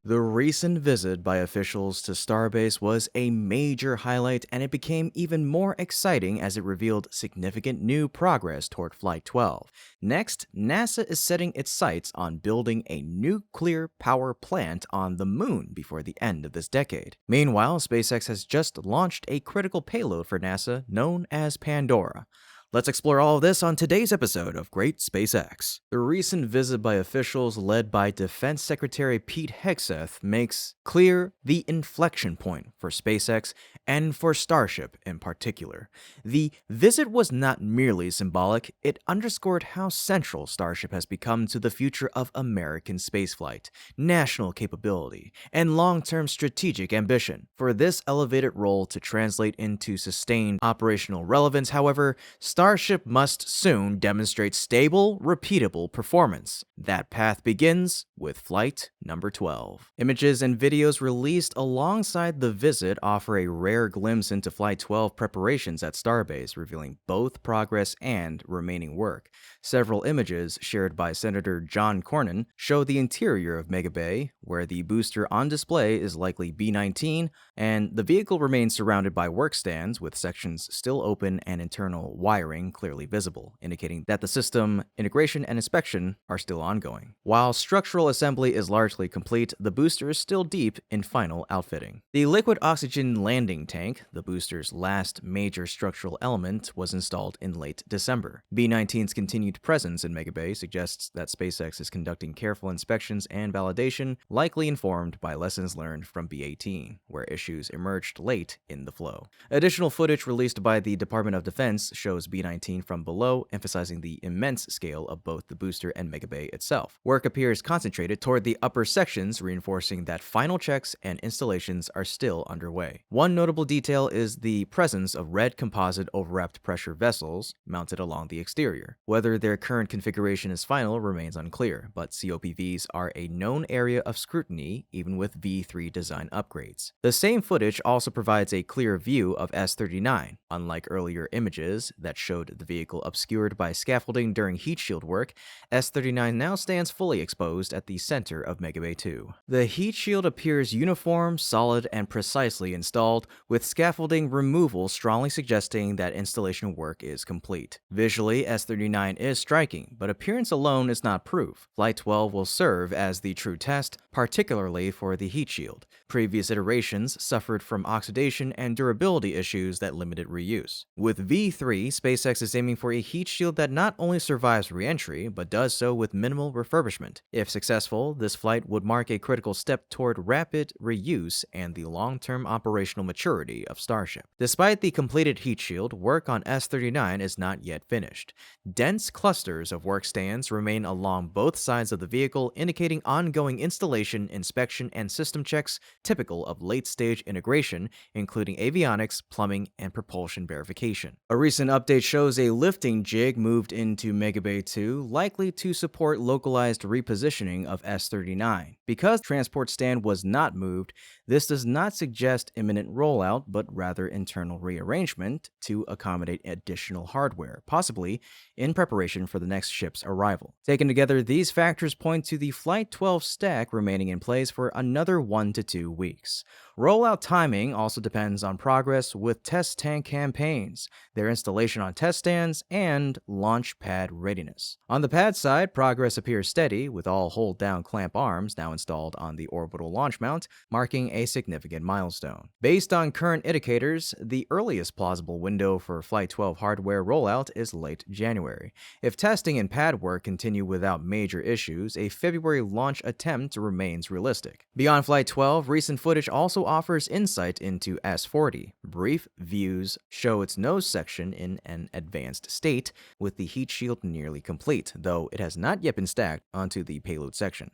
The recent visit by officials to Starbase was a major highlight, and it became even more exciting as it revealed significant new progress toward Flight 12. Next, NASA is setting its sights on building a nuclear power plant on the moon before the end of this decade. Meanwhile, SpaceX has just launched a critical payload for NASA known as Pandora. Let's explore all of this on today's episode of Great SpaceX. The recent visit by officials led by Defense Secretary Pete Hegseth makes clear the inflection point for SpaceX and for Starship in particular. The visit was not merely symbolic, it underscored how central Starship has become to the future of American spaceflight, national capability, and long-term strategic ambition. For this elevated role to translate into sustained operational relevance, however, Starship must soon demonstrate stable, repeatable performance. That path begins with Flight number 12. Images and videos released alongside the visit offer a rare glimpse into Flight 12 preparations at Starbase, revealing both progress and remaining work. Several images shared by Senator John Cornyn show the interior of Mega Bay, where the booster on display is likely B-19, and the vehicle remains surrounded by work stands with sections still open and internal wiring clearly visible, indicating that the system integration and inspection are still ongoing. While structural assembly is largely complete, the booster is still deep in final outfitting. The liquid oxygen landing tank, the booster's last major structural element, was installed in late December. B-19's continued presence in Mega Bay suggests that SpaceX is conducting careful inspections and validation, likely informed by lessons learned from B-18, where issues emerged late in the flow. Additional footage released by the Department of Defense shows B-19 from below, emphasizing the immense scale of both the booster and Mega Bay itself. Work appears concentrated toward the upper sections, reinforcing that final checks and installations are still underway. One notable detail is the presence of red composite overwrapped pressure vessels mounted along the exterior. Whether their current configuration is final remains unclear, but COPVs are a known area of scrutiny even with V3 design upgrades. The same footage also provides a clear view of S-39, unlike earlier images that showed the vehicle obscured by scaffolding during heat shield work. S-39 now stands fully exposed at the center of Mega Bay 2. The heat shield appears uniform, solid, and precisely installed, with scaffolding removal strongly suggesting that installation work is complete. Visually, S-39 is striking, but appearance alone is not proof. Flight 12 will serve as the true test, particularly for the heat shield. Previous iterations suffered from oxidation and durability issues that limited reuse. With V3, SpaceX is aiming for a heat shield that not only survives re-entry, but does so with minimal refurbishment. If successful, this flight would mark a critical step toward rapid reuse and the long-term operational maturity of Starship. Despite the completed heat shield, work on S-39 is not yet finished. Dense clusters of work stands remain along both sides of the vehicle, indicating ongoing installation, inspection, and system checks typical of late-stage integration, including avionics, plumbing, and propulsion verification. A recent update shows a lifting jig moved into Mega Bay 2, likely to support localized repositioning of S-39. Because transport stand was not moved, this does not suggest imminent rollout, but rather internal rearrangement to accommodate additional hardware, possibly in preparation for the next ship's arrival. Taken together, these factors point to the Flight 12 stack remaining in place for another 1 to 2 weeks. Rollout timing also depends on progress with test tank campaigns, their installation on test stands, and launch pad readiness. On the pad side, progress appears steady, with all hold-down clamp arms now installed on the orbital launch mount, marking a significant milestone. Based on current indicators, the earliest plausible window for Flight 12 hardware rollout is late January. If testing and pad work continue without major issues, a February launch attempt remains realistic. Beyond Flight 12, recent footage also offers insight into S-40. Brief views show its nose section in an advanced state, with the heat shield nearly complete, though it has not yet been stacked onto the payload section.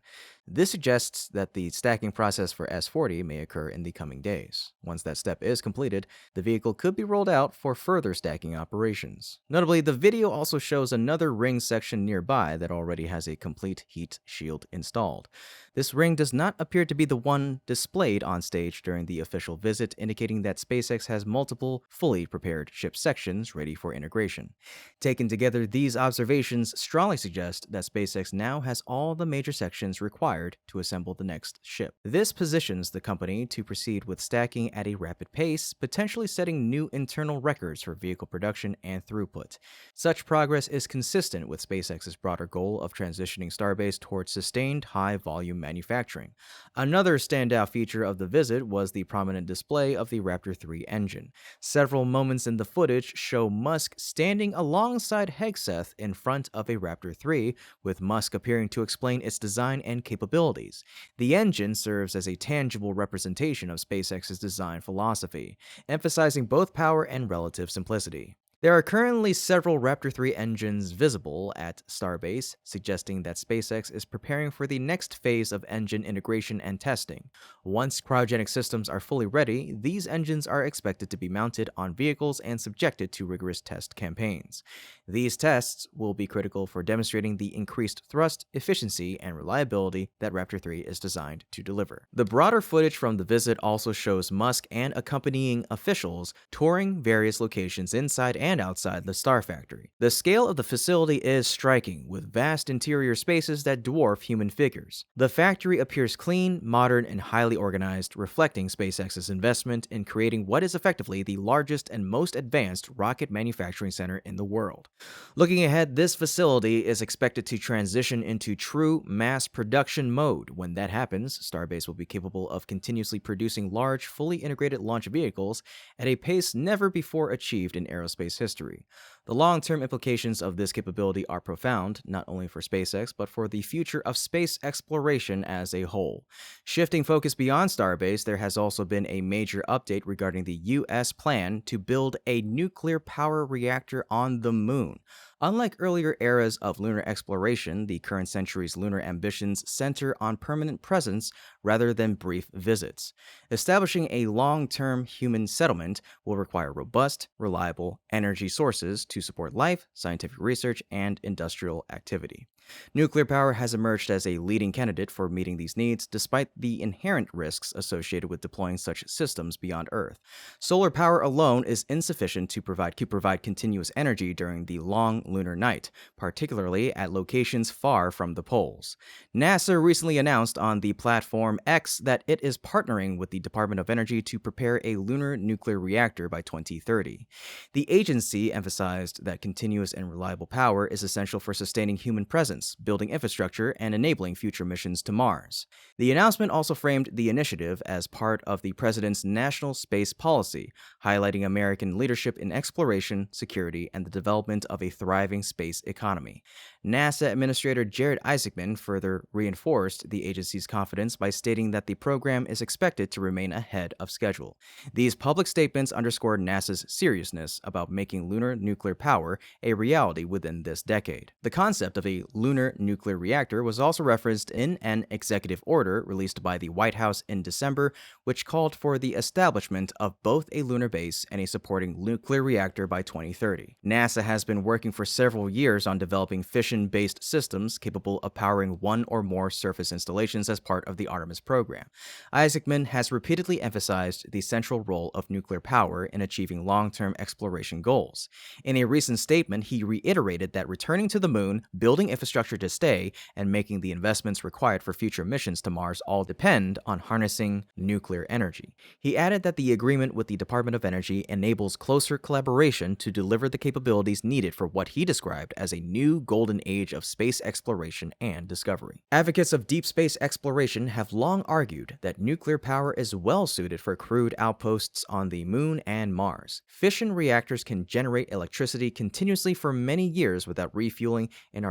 This suggests that the stacking process for S-40 may occur in the coming days. Once that step is completed, the vehicle could be rolled out for further stacking operations. Notably, the video also shows another ring section nearby that already has a complete heat shield installed. This ring does not appear to be the one displayed on stage during the official visit, indicating that SpaceX has multiple fully prepared ship sections ready for integration. Taken together, these observations strongly suggest that SpaceX now has all the major sections required to assemble the next ship. This positions the company to proceed with stacking at a rapid pace, potentially setting new internal records for vehicle production and throughput. Such progress is consistent with SpaceX's broader goal of transitioning Starbase towards sustained high-volume manufacturing. Another standout feature of the visit was the prominent display of the Raptor 3 engine. Several moments in the footage show Musk standing alongside Hegseth in front of a Raptor 3, with Musk appearing to explain its design and capabilities. The engine serves as a tangible representation of SpaceX's design philosophy, emphasizing both power and relative simplicity. There are currently several Raptor 3 engines visible at Starbase, suggesting that SpaceX is preparing for the next phase of engine integration and testing. Once cryogenic systems are fully ready, these engines are expected to be mounted on vehicles and subjected to rigorous test campaigns. These tests will be critical for demonstrating the increased thrust, efficiency, and reliability that Raptor 3 is designed to deliver. The broader footage from the visit also shows Musk and accompanying officials touring various locations inside and outside the Star Factory. The scale of the facility is striking, with vast interior spaces that dwarf human figures. The factory appears clean, modern, and highly organized, reflecting SpaceX's investment in creating what is effectively the largest and most advanced rocket manufacturing center in the world. Looking ahead, this facility is expected to transition into true mass production mode. When that happens, Starbase will be capable of continuously producing large, fully integrated launch vehicles at a pace never before achieved in aerospace history. The long-term implications of this capability are profound, not only for SpaceX, but for the future of space exploration as a whole. Shifting focus beyond Starbase, there has also been a major update regarding the U.S. plan to build a nuclear power reactor on the moon. Unlike earlier eras of lunar exploration, the current century's lunar ambitions center on permanent presence rather than brief visits. Establishing a long-term human settlement will require robust, reliable energy sources to support life, scientific research, and industrial activity. Nuclear power has emerged as a leading candidate for meeting these needs, despite the inherent risks associated with deploying such systems beyond Earth. Solar power alone is insufficient to provide continuous energy during the long lunar night, particularly at locations far from the poles. NASA recently announced on the platform X that it is partnering with the Department of Energy to prepare a lunar nuclear reactor by 2030. The agency emphasized that continuous and reliable power is essential for sustaining human presence, building infrastructure, and enabling future missions to Mars. The announcement also framed the initiative as part of the president's national space policy, highlighting American leadership in exploration, security, and the development of a thriving space economy. NASA Administrator Jared Isaacman further reinforced the agency's confidence by stating that the program is expected to remain ahead of schedule. These public statements underscored NASA's seriousness about making lunar nuclear power a reality within this decade. The concept of a lunar nuclear reactor was also referenced in an executive order released by the White House in December, which called for the establishment of both a lunar base and a supporting nuclear reactor by 2030. NASA has been working for several years on developing fission-based systems capable of powering one or more surface installations as part of the Artemis program. Isaacman has repeatedly emphasized the central role of nuclear power in achieving long-term exploration goals. In a recent statement, he reiterated that returning to the moon, building infrastructure to stay, and making the investments required for future missions to Mars all depend on harnessing nuclear energy. He added that the agreement with the Department of Energy enables closer collaboration to deliver the capabilities needed for what he described as a new golden age of space exploration and discovery. Advocates of deep space exploration have long argued that nuclear power is well suited for crewed outposts on the moon and Mars. Fission reactors can generate electricity continuously for many years without refueling and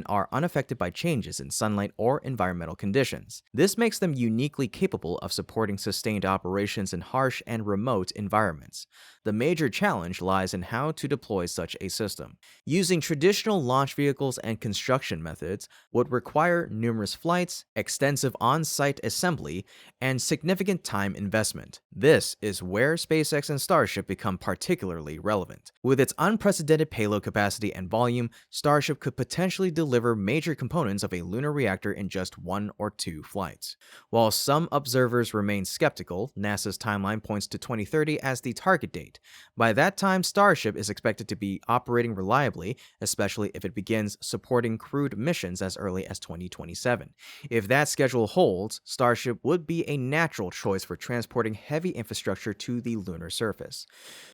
are unaffected by changes in sunlight or environmental conditions. This makes them uniquely capable of supporting sustained operations in harsh and remote environments. The major challenge lies in how to deploy such a system. Using traditional launch vehicles and construction methods would require numerous flights, extensive on-site assembly, and significant time investment. This is where SpaceX and Starship become particularly relevant. With its unprecedented payload capacity and volume, Starship could potentially deliver major components of a lunar reactor in just 1 or 2 flights. While some observers remain skeptical, NASA's timeline points to 2030 as the target date. Flight. By that time, Starship is expected to be operating reliably, especially if it begins supporting crewed missions as early as 2027. If that schedule holds, Starship would be a natural choice for transporting heavy infrastructure to the lunar surface.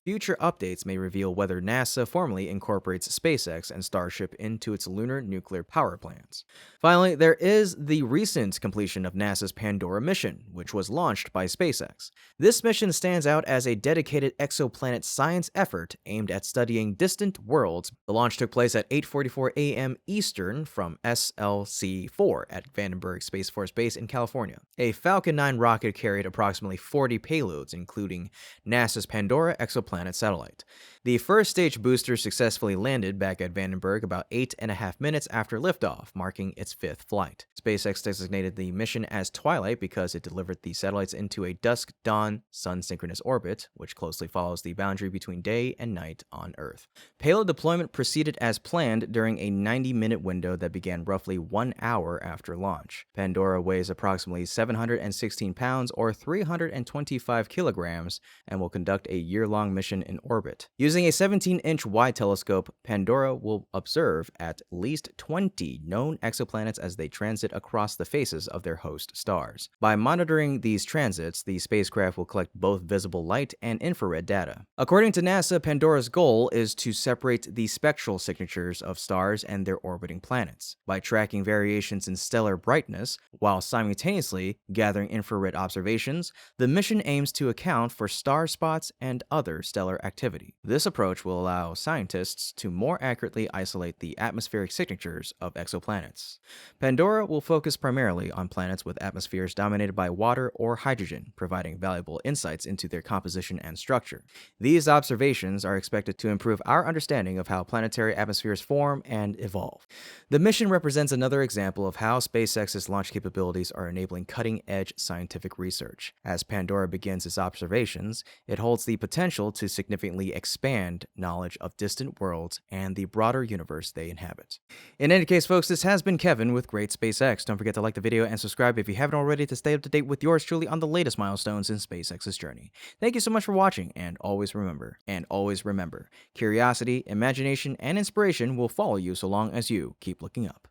Future updates may reveal whether NASA formally incorporates SpaceX and Starship into its lunar nuclear power plants. Finally, there is the recent completion of NASA's Pandora mission, which was launched by SpaceX. This mission stands out as a dedicated exoplanet science effort aimed at studying distant worlds. The launch took place at 8:44 a.m. Eastern from SLC-4 at Vandenberg Space Force Base in California. A Falcon 9 rocket carried approximately 40 payloads, including NASA's Pandora exoplanet satellite. The first stage booster successfully landed back at Vandenberg about 8.5 minutes after liftoff, marking its fifth flight. SpaceX designated the mission as Twilight because it delivered the satellites into a dusk-dawn sun-synchronous orbit, which closely follows the boundary between day and night on Earth. Payload deployment proceeded as planned during a 90-minute window that began roughly 1 hour after launch. Pandora weighs approximately 716 pounds or 325 kilograms and will conduct a year-long mission in orbit. Using a 17-inch wide telescope, Pandora will observe at least 20 known exoplanets as they transit across the faces of their host stars. By monitoring these transits, the spacecraft will collect both visible light and infrared data. According to NASA, Pandora's goal is to separate the spectral signatures of stars and their orbiting planets. By tracking variations in stellar brightness, while simultaneously gathering infrared observations, the mission aims to account for star spots and other stellar activity. This approach will allow scientists to more accurately isolate the atmospheric signatures of exoplanets. Pandora will focus primarily on planets with atmospheres dominated by water or hydrogen, providing valuable insights into their composition and structure. These observations are expected to improve our understanding of how planetary atmospheres form and evolve. The mission represents another example of how SpaceX's launch capabilities are enabling cutting-edge scientific research. As Pandora begins its observations, it holds the potential to significantly expand knowledge of distant worlds and the broader universe they inhabit. In any case, folks, this has been Kevin with Great SpaceX. Don't forget to like the video and subscribe if you haven't already to stay up to date with yours truly on the latest milestones in SpaceX's journey. Thank you so much for watching, and always remember, curiosity, imagination, and inspiration will follow you so long as you keep looking up.